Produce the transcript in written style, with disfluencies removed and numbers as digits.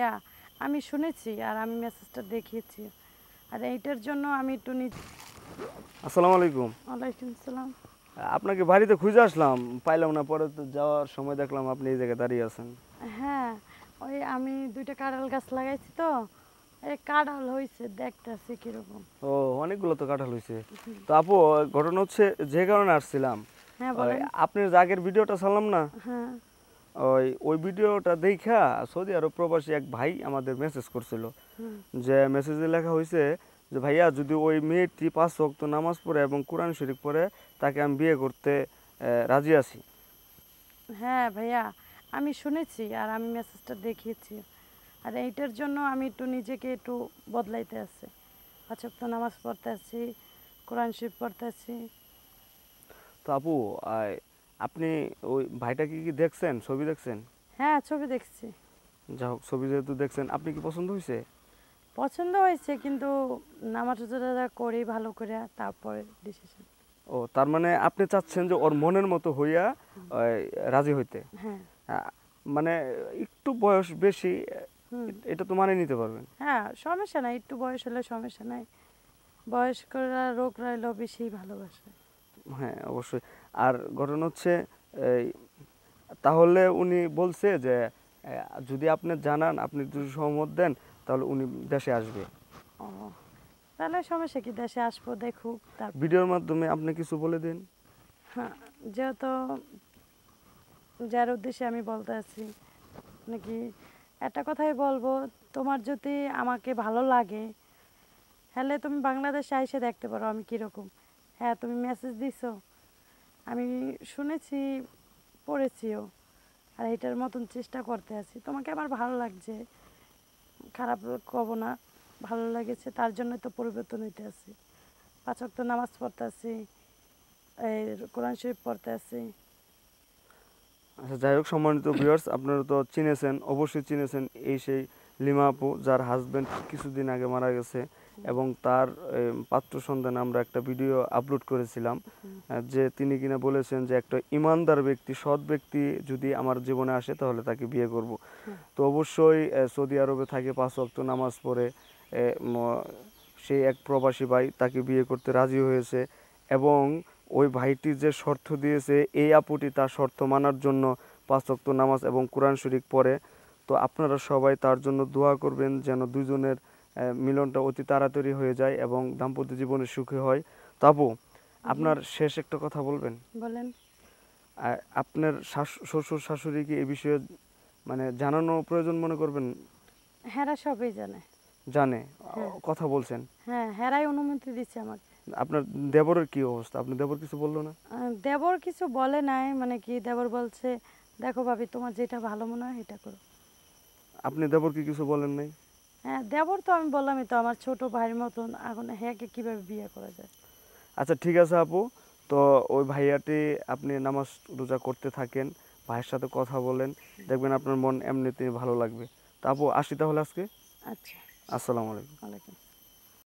হ্যাঁ, আমি শুনেছি আর আমি মেসেজটা দেখিয়েছি। আর এইটার জন্য আমি একটু আসসালামু আলাইকুম। ওয়ালাইকুম সালাম। আপনাকে বাড়িতে খুঁজে আসলাম, পাইলাম না। পরে তো যাওয়ার সময় দেখলাম আপনি এই জায়গায় দাঁড়িয়ে আছেন। হ্যাঁ, ওই আমি 2টা কাঁঠাল গাছ লাগাইছি তো, এই কাঁঠাল হয়েছে, দেখতেছি কিরকম। ও, অনেকগুলো তো কাঁঠাল হয়েছে। হুম। তো আপু, ঘটনা হচ্ছে যে কারণে আসছিলাম, হ্যাঁ ওই বলেন। আপনার যে আগের ভিডিওটা ছাড়লাম না, হ্যাঁ। ওই ভিডিওটা দেখা সৌদি আরব প্রবাসী এক ভাই আমাদের মেসেজ করছিল। হুম। যে মেসেজে লেখা হয়েছে যে ভাইয়া, যদি ওই মেয়েটি 5 ওয়াক্ত নামাজ পড়ে এবং কোরআন শরীফ পড়ে, তাকে আমি বিয়ে করতে রাজি আছি। হ্যাঁ ভাইয়া, আমি শুনেছি আর আমি মেসেজটা দেখিয়েছি। আর এইটার জন্য আমি একটু নিজেকে একটু বদলাইতে আছি। 5 ওয়াক্ত নামাজ পড়তে আছি, কোরআন শরীফ পড়তে আছি। তো আপু, আপনি ওই ভাইটাকে কি দেখছেন, ছবি দেখছেন? হ্যাঁ, ছবি দেখছি। যা হোক, ছবি যেহেতু দেখছেন, আপনি কি পছন্দ হয়েছে? পছন্দ হয়েছে, কিন্তু নামাজ রোজা করি ভালো করে, তারপরে ডিসিশন। ও, তার মানে আপনি চাচ্ছেন যে ওর মনের মতো হইয়া ওই, রাজি হইতে। হ্যাঁ। আহ, মানে একটু বয়স বেশি, হুম। এটা তো মানে নিতে পারবেন। হ্যাঁ, সমস্যা নাই, একটু বয়স হলে সমস্যা নাই। বয়স্করা রোগ রাইলেও বেশি ভালোবাসে। হ্যাঁ, অবশ্যই। আর ঘটনা হচ্ছে এই, তাহলে উনি বলছে যে যদি আপনি জানান, আপনি যদি সহমত দেন, তাহলে উনি দেশে আসবে। ও, তাহলে সমস্যা কি, দেশে আসবো, দেখুক তারপর। ভিডিওর মাধ্যমে আপনি কিছু বলে দিন। হ্যাঁ, যেহেতু যার উদ্দেশ্যে আমি বলতে আছি নাকি, একটা কথাই বলবো, তোমার যদি আমাকে ভালো লাগে, হলে তুমি বাংলাদেশে এসে দেখতে পারো আমি কীরকম। হ্যাঁ, তুমি মেসেজ দিছো, আমি শুনেছি, পড়েছিও। আর এটার মতন চেষ্টা করতে আছি, তোমাকে আমার ভালো লাগছে, খারাপ কব না, ভালো লেগেছে, তার জন্য তো পরিবর্তন হইতে আছি। 5 ওয়াক্ত নামাজ পড়তে আছি, এই কোরআন শরীফ পড়তে আছি। আচ্ছা, যাই হোক, সম্মানিত ভিউয়ার্স, আপনারা তো চিনেছেন, অবশ্যই চিনেছেন এই সেই লিমা আপু, যার হাজবেন্ড কিছুদিন আগে মারা গেছে। এবং তার পাত্র সন্ধানে আমরা একটা ভিডিও আপলোড করেছিলাম, যে তিনি কিনা বলেছেন যে একটা ইমানদার ব্যক্তি, সৎ ব্যক্তি যদি আমার জীবনে আসে, তাহলে তাকে বিয়ে করব। তো অবশ্যই সৌদি আরবে থাকে, 5 ওয়াক্ত নামাজ পড়ে, সেই এক প্রবাসী ভাই তাকে বিয়ে করতে রাজি হয়েছে। এবং ওই ভাইটি যে শর্ত দিয়েছে, এই আপুটি তার শর্ত মানার জন্য 5 ওয়াক্ত নামাজ এবং কোরআন শরীফ পড়ে। তো আপনারা সবাই তার জন্য দোয়া করবেন, যেন দুজনের মিলনটা অতি তাড়াতাড়ি হয়ে যায় এবং দাম্পত্য জীবনে সুখী হয়। তো আপু, আপনার শেষ একটা কথা বলবেন? বলেন। আপনার শ্বশুর শাশুড়ি কি এই বিষয়ে মানে জানানো প্রয়োজন মনে করবেন? হেরা সবই জানে। জানে? হ্যাঁ। কথা বলছেন? হ্যাঁ, হেরাই অনুমতি দিচ্ছে আমাকে। আপনার দেবরের কি অবস্থা? আপনি দেবর কিছু বললো না? দেবর কিছু বলে নাই, মানে কি, দেবর বলছে দেখো ভাবি, তোমার যেটা ভালো মনে হয় এটা করো। আপনি দেবরকে কিছু বলেন নাই? হ্যাঁ, দেবর তো আমি বললামই তো, আমার ছোট ভাইয়ের মতন, এখন হ্যাঁকে কিভাবে বিয়ে করা যায়। আচ্ছা, ঠিক আছে আপু। তো ওই ভাইয়াটি, আপনি নামাজ রোজা করতে থাকেন, ভাইয়ের সাথে কথা বলেন, দেখবেন আপনার মন এমনিতেই ভালো লাগবে। তা আপু, আসি তাহলে আজকে। আচ্ছা। আসসালামু আলাইকুম। ওয়ালাইকুম।